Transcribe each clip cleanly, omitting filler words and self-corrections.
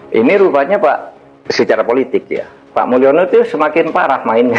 Ini rupanya Pak, secara politik ya, Pak Mulyono itu semakin parah mainnya.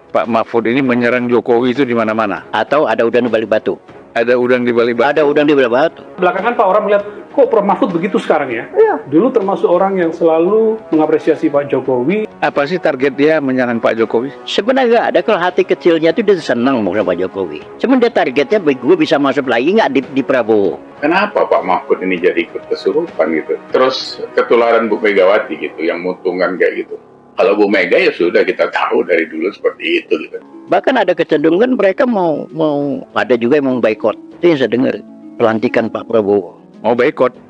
Pak Mahfud ini menyerang Jokowi itu di mana-mana. Atau ada udang di balik batu? Ada udang di balik batu. Ada udang di balik batu. Belakangan Pak orang melihat, kok Prof Mahfud begitu sekarang ya? Iya. Dulu termasuk orang yang selalu mengapresiasi Pak Jokowi. Apa sih target dia menyerang Pak Jokowi? Sebenarnya nggak ada, kalau hati kecilnya tuh dia senang sama Pak Jokowi. Cuman dia targetnya, gue bisa masuk lagi nggak di Prabowo. Kenapa Pak Mahfud ini jadi ikut kesurupan gitu? Terus ketularan Bu Megawati gitu, yang muntungan kayak gitu. Kalau Bu Mega ya sudah kita tahu dari dulu seperti itu gitu. Bahkan ada kecenderungan mereka mau ada juga yang mau boikot. Itu yang saya dengar, pelantikan Pak Prabowo. Mau boikot?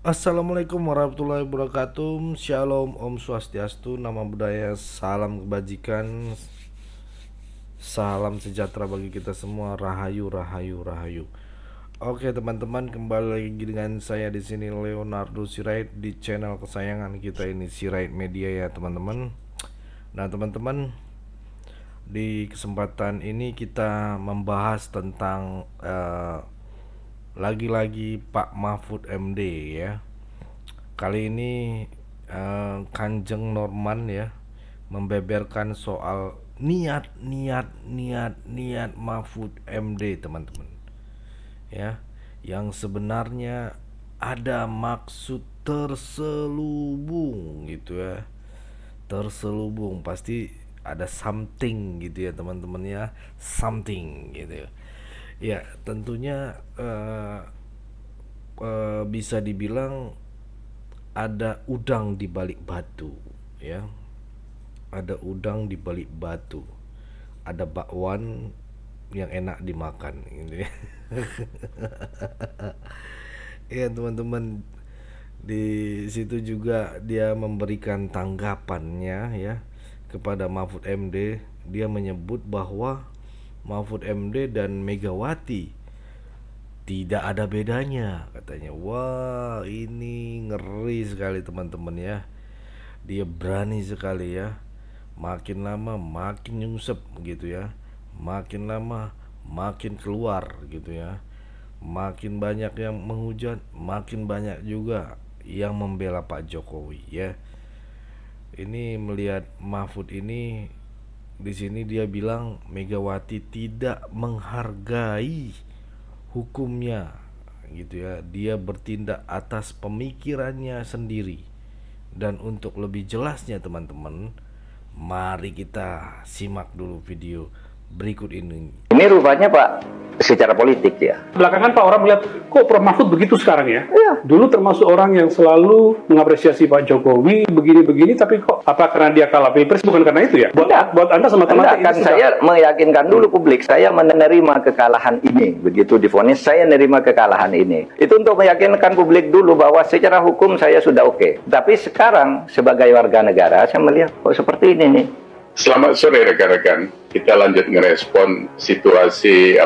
Assalamualaikum warahmatullahi wabarakatuh. Shalom, Om Swastiastu, nama budaya, salam kebajikan, salam sejahtera bagi kita semua. Rahayu, rahayu, rahayu. Oke teman-teman, kembali lagi dengan saya di sini Leonardo Sirait di channel kesayangan kita ini, Sirait Media ya teman-teman. Nah teman-teman, di kesempatan ini kita membahas tentang lagi-lagi Pak Mahfud MD ya. Kali ini Kanjeng Norman ya membeberkan soal niat Mahfud MD teman-teman ya, yang sebenarnya ada maksud terselubung gitu ya. Terselubung pasti ada something gitu ya teman-teman ya, something gitu ya. Ya tentunya bisa dibilang ada udang di balik batu ya. Ada udang di balik batu. Ada bakwan yang enak dimakan gitu ya. Ya teman-teman, di situ juga dia memberikan tanggapannya ya kepada Mahfud MD. Dia menyebut bahwa Mahfud MD dan Megawati tidak ada bedanya katanya. Wah, ini ngeri sekali teman-teman ya. Dia berani sekali ya. Makin lama makin nyungsep gitu ya. Makin lama makin keluar gitu ya. Makin banyak yang menghujat, makin banyak juga yang membela Pak Jokowi ya. Ini melihat Mahfud ini, di sini dia bilang Megawati tidak menghargai hukumnya gitu ya. Dia bertindak atas pemikirannya sendiri. Dan untuk lebih jelasnya teman-teman, mari kita simak dulu video berikut ini. Ini rupanya Pak, secara politik ya. Belakangan Pak orang melihat, kok Prof Mahfud begitu sekarang ya? Iya. Dulu termasuk orang yang selalu mengapresiasi Pak Jokowi begini-begini, tapi kok apa karena dia kalah pilpres, bukan karena itu ya? Tidak. Buat Anda sama teman-teman Kan saya meyakinkan dulu publik, saya menerima kekalahan ini. Begitu divonis, saya menerima kekalahan ini. Itu untuk meyakinkan publik dulu bahwa secara hukum saya sudah oke. Tapi sekarang sebagai warga negara, saya melihat kok seperti ini nih. Selamat sore rekan-rekan. Kita lanjut ngerespon situasi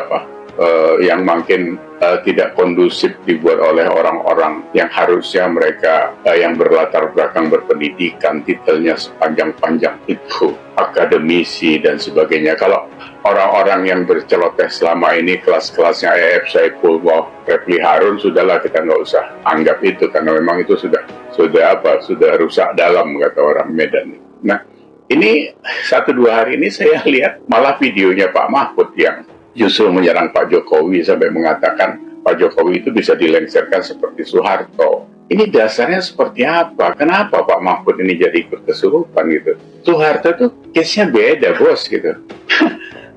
yang makin tidak kondusif dibuat oleh orang-orang yang harusnya mereka yang berlatar belakang berpendidikan, titelnya sepanjang-panjang itu akademisi dan sebagainya. Kalau orang-orang yang berceloteh selama ini kelas-kelasnya EF Saiful, Refli Harun, sudahlah kita nggak usah anggap itu karena memang itu sudah rusak dalam kata orang Medan. Nah, ini 1-2 hari ini saya lihat malah videonya Pak Mahfud yang justru menyerang Pak Jokowi sampai mengatakan Pak Jokowi itu bisa dilengsarkan seperti Soeharto. Ini dasarnya seperti apa? Kenapa Pak Mahfud ini jadi ikut kesurupan gitu? Soeharto tuh case-nya beda bos gitu.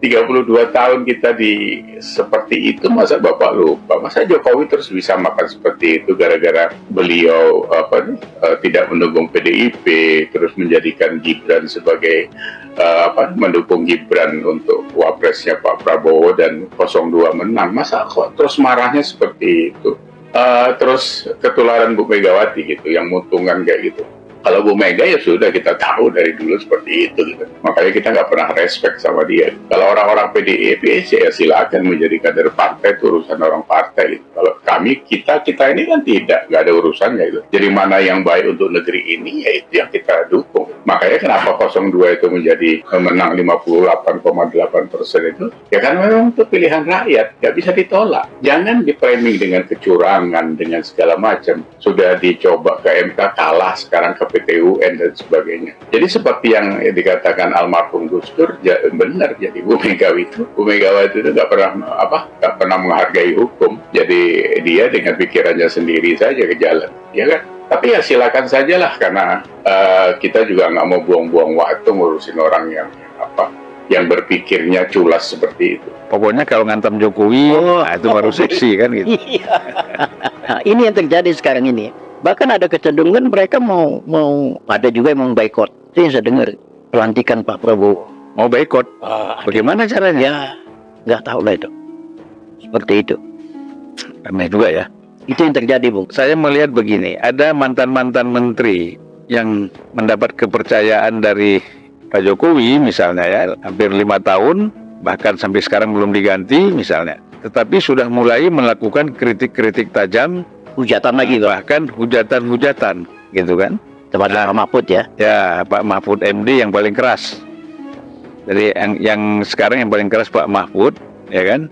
32 tahun kita seperti itu, masa Bapak lupa? Masa Jokowi terus bisa makan seperti itu gara-gara beliau tidak mendukung PDIP, terus menjadikan Gibran sebagai mendukung Gibran untuk wapresnya Pak Prabowo dan 02 menang. Masa kok terus marahnya seperti itu? Terus ketularan Bu Megawati gitu, yang muntungan kayak gitu. Kalau Bu Mega ya sudah kita tahu dari dulu seperti itu gitu. Makanya kita nggak pernah respect sama dia. Kalau orang-orang PDIP ya silakan menjadi kader partai, itu urusan orang partai gitu. Kalau kita ini kan nggak ada urusannya gitu. Jadi mana yang baik untuk negeri ini ya itu yang kita dukung. Makanya kenapa 02 itu menjadi menang 58,8% itu? Ya kan memang itu pilihan rakyat, nggak bisa ditolak. Jangan dipriming dengan kecurangan, dengan segala macam. Sudah dicoba ke MK kalah, sekarang ke PT UN dan sebagainya. Jadi seperti yang dikatakan almarhum Gus Dur, benar. Jadi Bu Megawati itu nggak pernah menghargai hukum. Jadi dia dengan pikirannya sendiri saja ke jalan, ya kan? Tapi ya silakan sajalah, karena kita juga nggak mau buang-buang waktu ngurusin orang yang berpikirnya culas seperti itu. Pokoknya kalau ngantam Jokowi, itu baru seksi kan gitu. Iya. Nah, ini yang terjadi sekarang ini. Bahkan ada kecenderungan mereka mau ada juga yang mau boikot. Itu yang saya dengar, pelantikan Pak Prabowo. Mau boikot? Bagaimana caranya? Ya, nggak tahu lah itu. Seperti itu. Aneh juga ya. Itu yang terjadi, Bung. Saya melihat begini, ada mantan-mantan menteri yang mendapat kepercayaan dari Pak Jokowi misalnya ya, hampir 5 tahun, bahkan sampai sekarang belum diganti misalnya. Tetapi sudah mulai melakukan kritik-kritik tajam, Hujatan lagi, Pak. bahkan hujatan-hujatan, gitu kan? Terhadap Pak Mahfud ya. Ya, Pak Mahfud MD yang paling keras. Jadi yang sekarang yang paling keras Pak Mahfud, ya kan?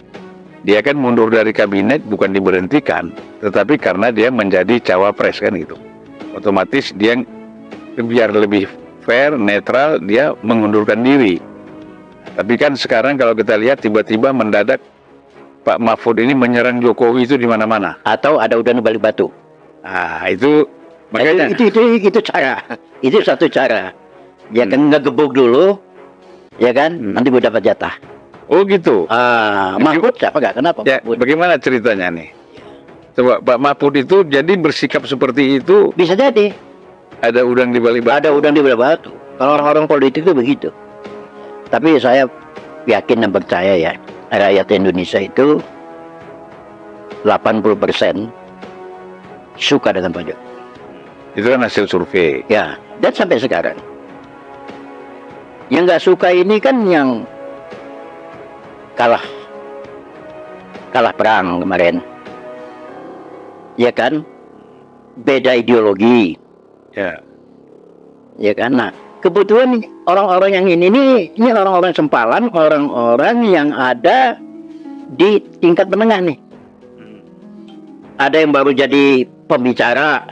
Dia kan mundur dari kabinet bukan diberhentikan, tetapi karena dia menjadi cawapres kan gitu. Otomatis dia biar lebih fair, netral, dia mengundurkan diri. Tapi kan sekarang kalau kita lihat tiba-tiba mendadak Pak Mahfud ini menyerang Jokowi itu di mana-mana. Atau ada udan balik batu. Ah, itu makanya Itu cara. Itu satu cara. Dia kan ngegebuk dulu, ya kan? Nanti gue dapat jatah. oh gitu. Mahfud siapa nggak kenapa? Ya, Mahfud. bagaimana ceritanya nih? Coba Pak Mahfud itu jadi bersikap seperti itu, Bisa jadi. ada udang di balik batu. Ada udang di balik batu. Kalau orang-orang politik itu begitu. Tapi saya yakin dan percaya ya, rakyat Indonesia itu 80% suka dengan Pak Jokowi. Itu kan hasil survei. Ya, dan sampai sekarang. Yang nggak suka ini kan yang kalah perang kemarin. Ya kan? Beda ideologi. Ya. Ya kan? Nah, kebetulan orang-orang yang ini orang-orang sempalan, orang-orang yang ada di tingkat menengah nih. Ada yang baru jadi pembicara,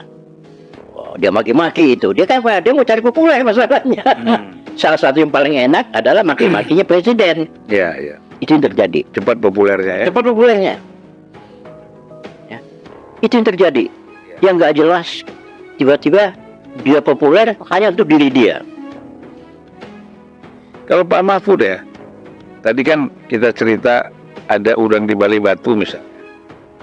dia maki-maki itu. Dia kan dia mau cari populer masalahnya. Salah satu yang paling enak adalah maki-makinya presiden. Ya, ya. Itu yang terjadi. Cepat populernya ya. Cepat populernya. Ya. Itu yang terjadi. Yang nggak jelas, tiba-tiba dia populer hanya untuk diri dia. Kalau Pak Mahfud ya, tadi kan kita cerita ada udang di balik batu misalnya.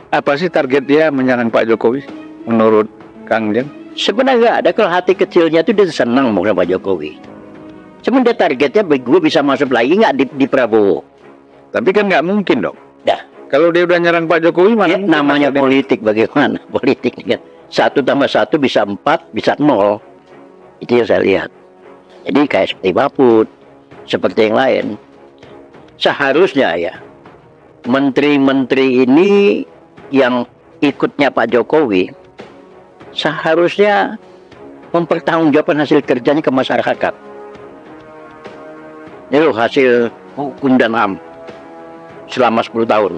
Apa sih target dia menyerang Pak Jokowi menurut Kang Jeng? Sebenarnya nggak ada, kalau hati kecilnya itu dia senang mau Pak Jokowi. Cuman dia targetnya gue bisa masuk lagi nggak di Prabowo. Tapi kan nggak mungkin dong. Dah. Kalau dia udah nyerang Pak Jokowi mana? Ya, namanya politik, bagaimana? Politik kan 1 tambah 1 bisa 4, bisa 0. Itu yang saya lihat. Jadi kayak seperti Mahfud, seperti yang lain. Seharusnya ya, menteri-menteri ini yang ikutnya Pak Jokowi, seharusnya mempertanggungjawabkan hasil kerjanya ke masyarakat. Ini loh hasil hukum dan HAM selama 10 tahun.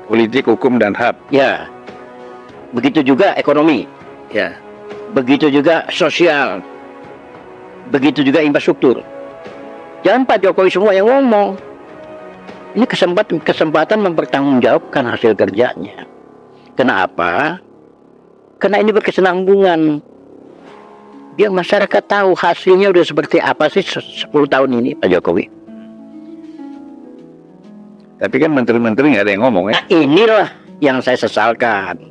Politik, hukum, dan HAM. Ya, begitu juga ekonomi. Ya. Begitu juga sosial. Begitu juga infrastruktur. Jangan Pak Jokowi semua yang ngomong. Ini kesempatan mempertanggungjawabkan hasil kerjanya. Kenapa? Karena ini berkesinambungan. Biar masyarakat tahu hasilnya udah seperti apa sih 10 tahun ini Pak Jokowi. Tapi kan menteri-menteri nggak ada yang ngomong ya. Nah, inilah yang saya sesalkan.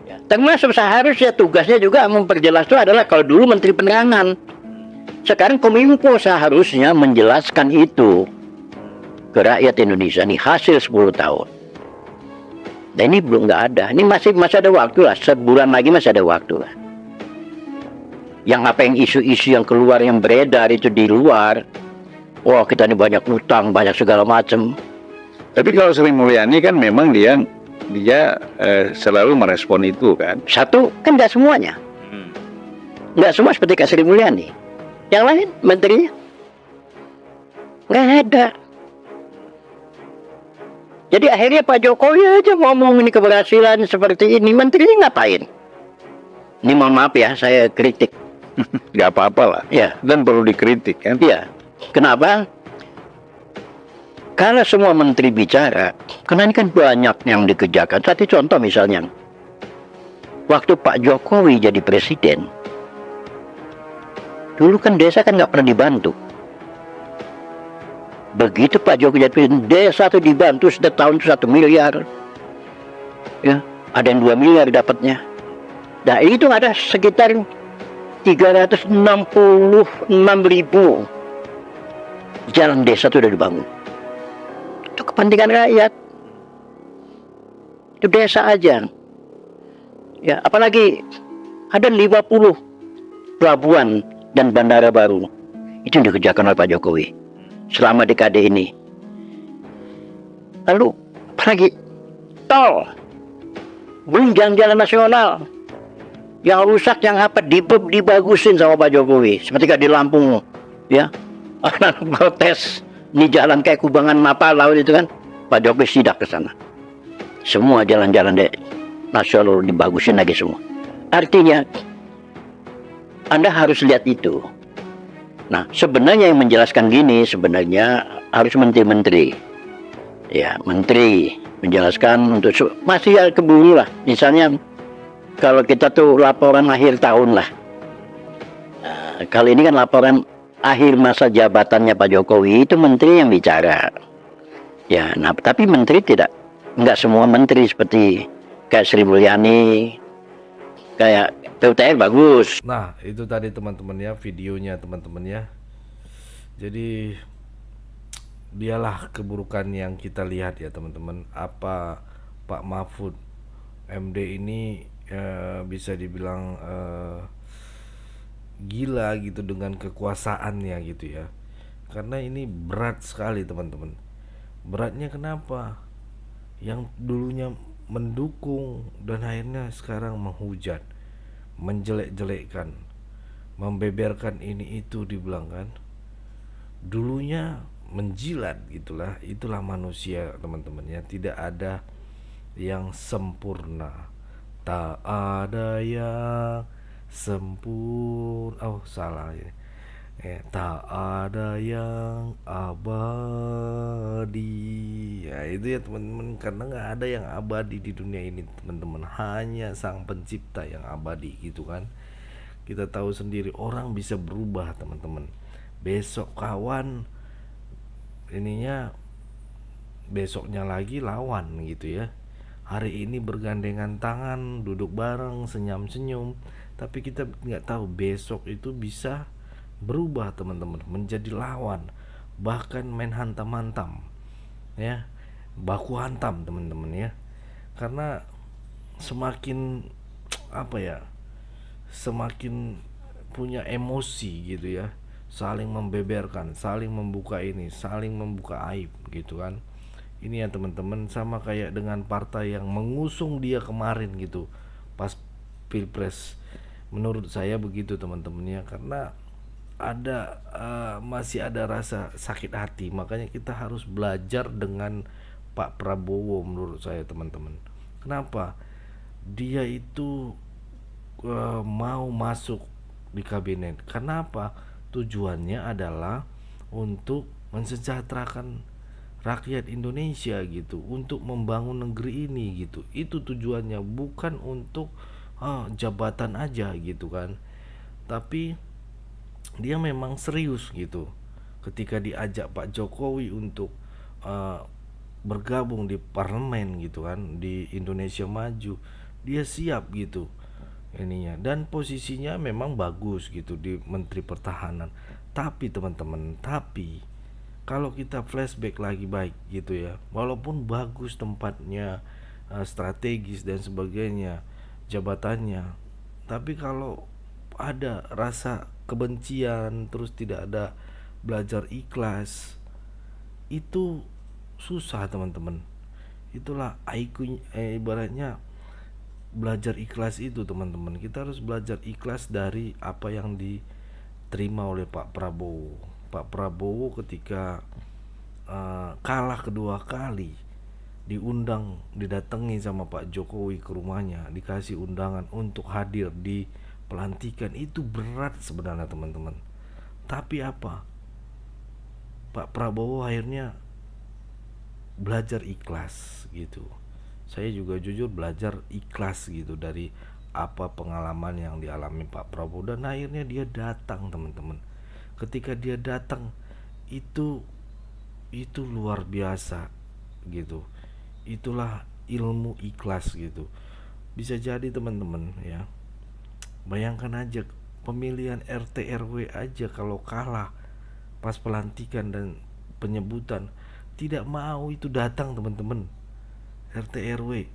Ya, termasuk seharusnya tugasnya juga memperjelas itu adalah kalau dulu Menteri Penerangan. Sekarang Kominfo seharusnya menjelaskan itu ke rakyat Indonesia nih hasil 10 tahun. Dan ini belum nggak ada. Ini masih ada waktu lah. Sebulan lagi masih ada waktu lah. Yang apa yang isu-isu yang keluar, yang beredar itu di luar, wah kita ini banyak utang, banyak segala macam. Tapi kalau Sri Mulyani kan memang dia selalu merespon itu kan. Satu, kan nggak semuanya. Nggak semua seperti Kak Sri Mulyani. Yang lain, menterinya nggak ada. Jadi akhirnya Pak Jokowi aja ngomong ini keberhasilan seperti ini, menterinya ngapain? Ini mohon maaf ya, saya kritik. Nggak apa-apa lah. Ya, Dan perlu dikritik kan. iya. Kenapa? Kalau semua menteri bicara, karena ini kan banyak yang dikerjakan. Satu contoh misalnya, waktu Pak Jokowi jadi presiden, dulu kan desa kan nggak pernah dibantu. Begitu Pak Jokowi jadi presiden, desa itu dibantu setiap tahun itu 1 miliar. Ya, ada yang 2 miliar dapatnya. Nah itu ada sekitar 366.000 jalan desa itu udah dibangun. Itu kepentingan rakyat. Itu desa aja. Ya, apalagi ada 50 pelabuhan dan bandara baru. Itu yang dikerjakan oleh Pak Jokowi selama dekade ini. Lalu apalagi tol, belum jalan-jalan nasional. Yang rusak, yang apa, dibagusin sama Pak Jokowi. Seperti kayak di Lampung, ya. Orang protes, ini jalan kayak Kubangan Mapa laut itu kan. Pak Jokowi sidak ke sana. Semua jalan-jalan nasional dibagusin lagi semua. Artinya, Anda harus lihat itu. Nah, sebenarnya yang menjelaskan gini, sebenarnya harus menteri-menteri. Ya, menteri menjelaskan untuk masih ya keburu lah. Misalnya, kalau kita tuh laporan akhir tahun lah. Nah, kali ini kan laporan akhir masa jabatannya Pak Jokowi, itu menteri yang bicara. Ya, nah tapi menteri nggak semua menteri seperti kayak Sri Mulyani, kayak PUTR bagus. Nah, itu tadi teman-teman ya, videonya teman-teman ya. Jadi dialah keburukan yang kita lihat ya teman-teman. Apa Pak Mahfud MD ini bisa dibilang gila gitu dengan kekuasaannya gitu ya. Karena ini berat sekali teman-teman. Beratnya kenapa? Yang dulunya mendukung dan akhirnya sekarang menghujat, menjelek-jelekkan, membeberkan ini itu dibilang kan. Dulunya menjilat gitulah. Itulah manusia teman-teman ya. Tidak ada yang sempurna. Tak ada yang sempurna. Oh salah ya. Tak ada yang abadi. Ya itu ya teman-teman. Karena nggak ada yang abadi di dunia ini teman-teman. Hanya Sang Pencipta yang abadi gitu kan. Kita tahu sendiri orang bisa berubah teman-teman. Besok kawan, ininya besoknya lagi lawan gitu ya. Hari ini bergandengan tangan, duduk bareng, senyum-senyum, tapi kita nggak tahu besok itu bisa berubah teman-teman, menjadi lawan, bahkan main hantam-hantam ya, baku hantam teman-teman ya. Karena semakin apa ya, semakin punya emosi gitu ya, saling membeberkan, saling membuka ini, saling membuka aib gitu kan. Ini ya teman-teman, sama kayak dengan partai yang mengusung dia kemarin gitu pas Pilpres. Menurut saya begitu teman-teman ya. Karena ada masih ada rasa sakit hati. Makanya kita harus belajar dengan Pak Prabowo menurut saya teman-teman. Kenapa? Dia itu mau masuk di kabinet. Kenapa? Tujuannya adalah untuk mensejahterakan rakyat Indonesia gitu, untuk membangun negeri ini gitu. Itu tujuannya, bukan untuk jabatan aja gitu kan. Tapi dia memang serius gitu. Ketika diajak Pak Jokowi untuk bergabung di parlemen gitu kan, di Indonesia Maju, dia siap gitu ininya, dan posisinya memang bagus gitu di Menteri Pertahanan. Tapi teman-teman, tapi kalau kita flashback lagi baik gitu ya, walaupun bagus tempatnya, strategis dan sebagainya, jabatannya, tapi kalau ada rasa kebencian, terus tidak ada belajar ikhlas, itu susah teman-teman. Itulah ibaratnya belajar ikhlas itu teman-teman. Kita harus belajar ikhlas dari apa yang diterima oleh Pak Prabowo. Pak Prabowo ketika kalah kedua kali, didatangi sama Pak Jokowi ke rumahnya, dikasih undangan untuk hadir di pelantikan. Itu berat sebenarnya teman-teman. Tapi apa? Pak Prabowo akhirnya belajar ikhlas gitu. Saya juga jujur belajar ikhlas gitu dari apa pengalaman yang dialami Pak Prabowo, dan akhirnya dia datang teman-teman. Ketika dia datang itu luar biasa gitu. Itulah ilmu ikhlas gitu. Bisa jadi teman-teman ya, bayangkan aja pemilihan RT RW aja kalau kalah pas pelantikan dan penyebutan, tidak mau itu datang teman-teman. RT RW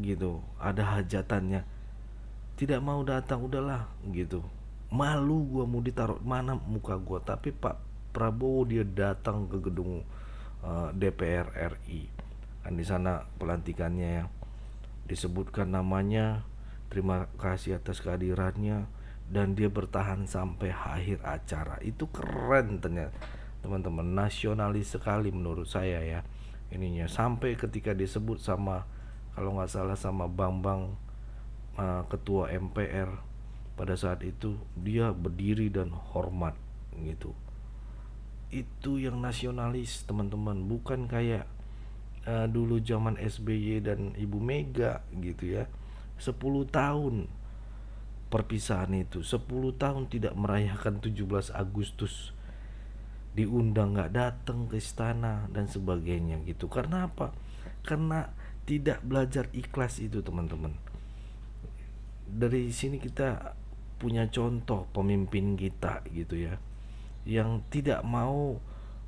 gitu, ada hajatannya, tidak mau datang, udahlah gitu. Malu gua mau ditaruh mana muka gua. Tapi Pak Prabowo dia datang ke gedung DPR RI. Kan di sana pelantikannya ya. Disebutkan namanya, terima kasih atas kehadirannya, dan dia bertahan sampai akhir acara. Itu keren ternyata teman-teman, nasionalis sekali menurut saya ya ininya. Sampai ketika disebut sama, kalau nggak salah sama Bambang, ketua MPR pada saat itu, dia berdiri dan hormat gitu. Itu yang nasionalis teman-teman, bukan kayak dulu zaman SBY dan Ibu Mega gitu ya. 10 tahun perpisahan itu, 10 tahun tidak merayakan 17 Agustus, diundang nggak datang ke istana dan sebagainya gitu. Karena apa? Karena tidak belajar ikhlas itu teman-teman. Dari sini kita punya contoh pemimpin kita gitu ya, yang tidak mau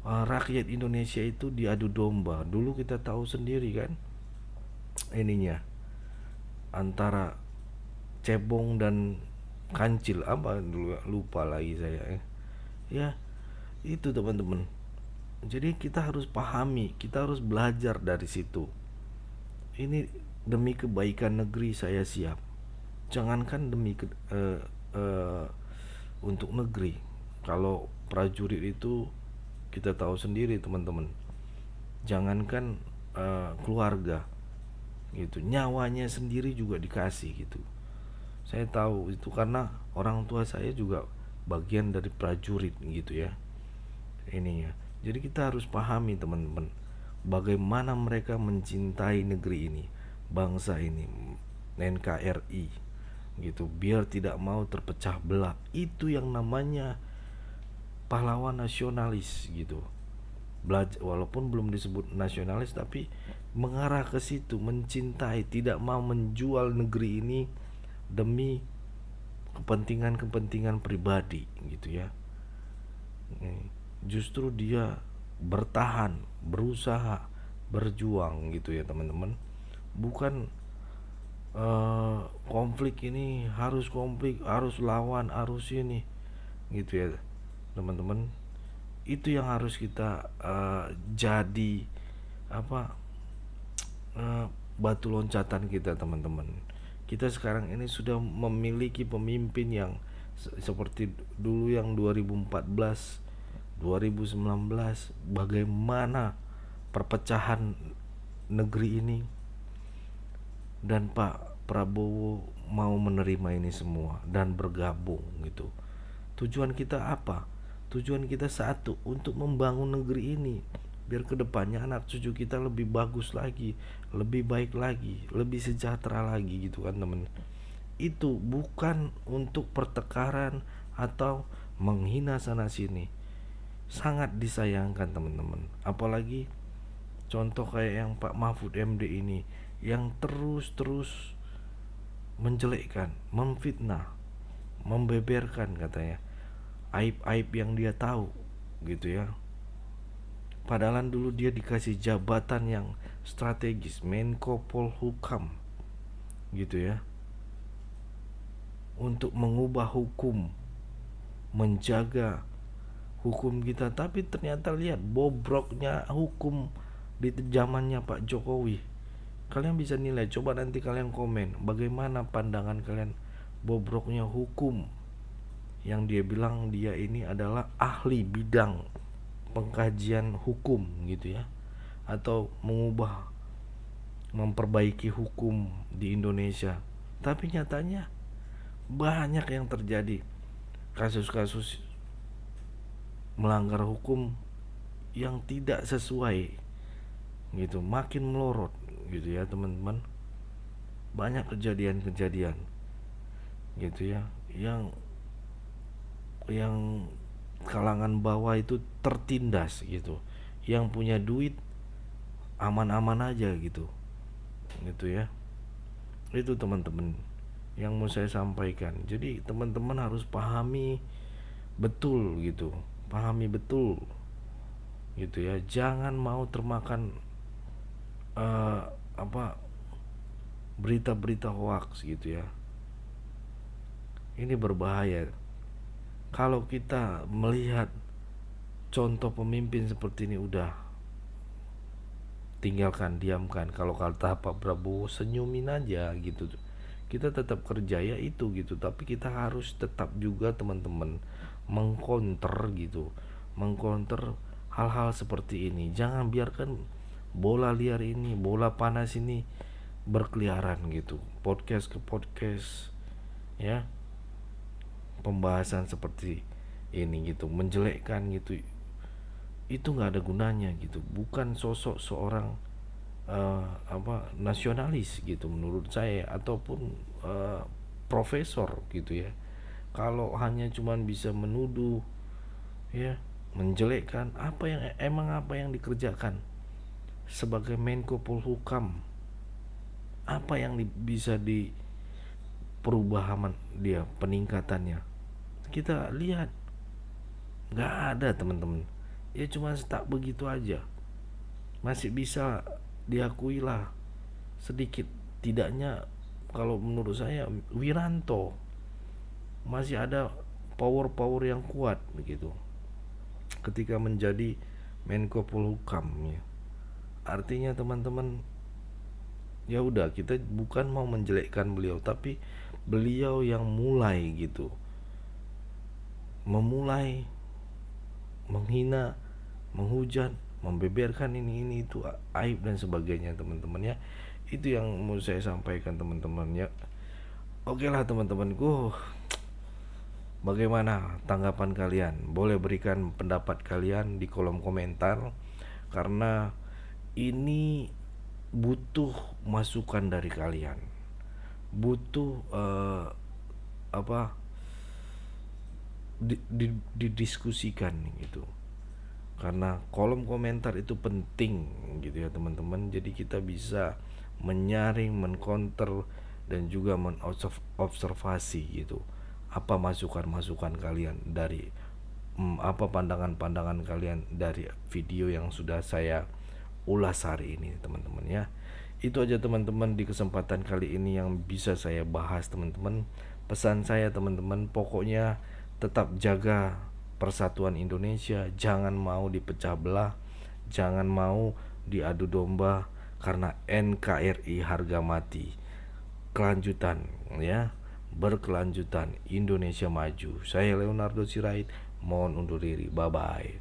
rakyat Indonesia itu diadu domba. Dulu kita tahu sendiri kan ininya, antara cebong dan kancil, apa dulu lupa lagi saya ya. Itu teman-teman. Jadi kita harus pahami, kita harus belajar dari situ. Ini demi kebaikan negeri saya siap. Jangankan demi untuk negeri. Kalau prajurit itu kita tahu sendiri teman-teman. Jangankan keluarga gitu, nyawanya sendiri juga dikasih gitu. Saya tahu itu karena orang tua saya juga bagian dari prajurit gitu ya. Ini ya. Jadi kita harus pahami teman-teman, bagaimana mereka mencintai negeri ini, bangsa ini, NKRI gitu, biar tidak mau terpecah belah. Itu yang namanya pahlawan nasionalis gitu. Walaupun belum disebut nasionalis, tapi mengarah ke situ, mencintai, tidak mau menjual negeri ini demi kepentingan-kepentingan pribadi gitu ya. Justru dia bertahan, berusaha, berjuang gitu ya teman-teman. Bukan konflik ini harus lawan, harus ini gitu ya teman-teman. Itu yang harus kita jadi batu loncatan kita teman-teman. Kita sekarang ini sudah memiliki pemimpin yang seperti dulu yang 2014 2019, bagaimana perpecahan negeri ini, dan Pak Prabowo mau menerima ini semua dan bergabung gitu. Tujuan kita apa? Tujuan kita satu, untuk membangun negeri ini biar kedepannya anak cucu kita lebih bagus lagi, lebih baik lagi, lebih sejahtera lagi gitu kan teman. Itu bukan untuk pertengkaran atau menghina sana sini. Sangat disayangkan teman-teman. Apalagi contoh kayak yang Pak Mahfud MD ini, yang terus menjelekkan, memfitnah, membeberkan katanya aib-aib yang dia tahu gitu ya. Padahal dulu dia dikasih jabatan yang strategis, Menko Polhukam gitu ya. untuk mengubah hukum, menjaga hukum kita, tapi ternyata lihat bobroknya hukum di zamannya Pak Jokowi. Kalian bisa nilai, coba nanti kalian komen bagaimana pandangan kalian bobroknya hukum, yang dia bilang dia ini adalah ahli bidang pengkajian hukum gitu ya, atau mengubah, memperbaiki hukum di Indonesia. Tapi nyatanya banyak yang terjadi kasus-kasus melanggar hukum yang tidak sesuai gitu, makin melorot gitu ya teman-teman. Banyak kejadian-kejadian gitu ya, yang kalangan bawah itu tertindas gitu, yang punya duit aman-aman aja gitu ya. Itu teman-teman yang mau saya sampaikan. Jadi teman-teman harus pahami betul gitu ya, jangan mau termakan berita-berita hoax gitu ya. Ini berbahaya. Kalau kita melihat contoh pemimpin seperti ini, udah tinggalkan, diamkan. Kalau kata Pak Prabowo, senyumin aja gitu. Kita tetap kerja ya itu gitu, tapi kita harus tetap juga teman-teman mengcounter hal-hal seperti ini. Jangan biarkan bola liar ini, bola panas ini berkeliaran gitu, podcast ke podcast ya, pembahasan seperti ini gitu, menjelekkan gitu, itu nggak ada gunanya gitu. Bukan sosok seorang nasionalis gitu menurut saya, ataupun profesor gitu ya. Kalau hanya cuman bisa menuduh ya, menjelekkan, apa yang dikerjakan sebagai Menko Polhukam, apa yang bisa di perubahan dia, peningkatannya kita lihat nggak ada teman-teman. Ya cuma tak begitu aja, masih bisa diakui lah sedikit tidaknya. Kalau menurut saya Wiranto masih ada power yang kuat begitu ketika menjadi Menko Polhukam ya. Artinya teman-teman, ya udah, kita bukan mau menjelekkan beliau, tapi beliau yang mulai gitu, memulai menghina, menghujat, membeberkan ini itu aib dan sebagainya teman-teman ya. Itu yang mau saya sampaikan teman-teman ya. Oke lah teman-temanku, bagaimana tanggapan kalian? Boleh berikan pendapat kalian di kolom komentar, karena ini butuh masukan dari kalian, butuh didiskusikan gitu, karena kolom komentar itu penting gitu ya teman-teman. Jadi kita bisa menyaring, mencounter, dan juga menobservasi gitu, apa masukan-masukan kalian dari apa pandangan-pandangan kalian dari video yang sudah saya ulas hari ini teman-teman ya. Itu aja teman-teman di kesempatan kali ini yang bisa saya bahas teman-teman. Pesan saya teman-teman, pokoknya tetap jaga persatuan Indonesia, jangan mau dipecah belah, jangan mau diadu domba, karena NKRI harga mati. Kelanjutan ya, berkelanjutan, Indonesia maju. Saya Leonardo Sirait, mohon undur diri, bye bye.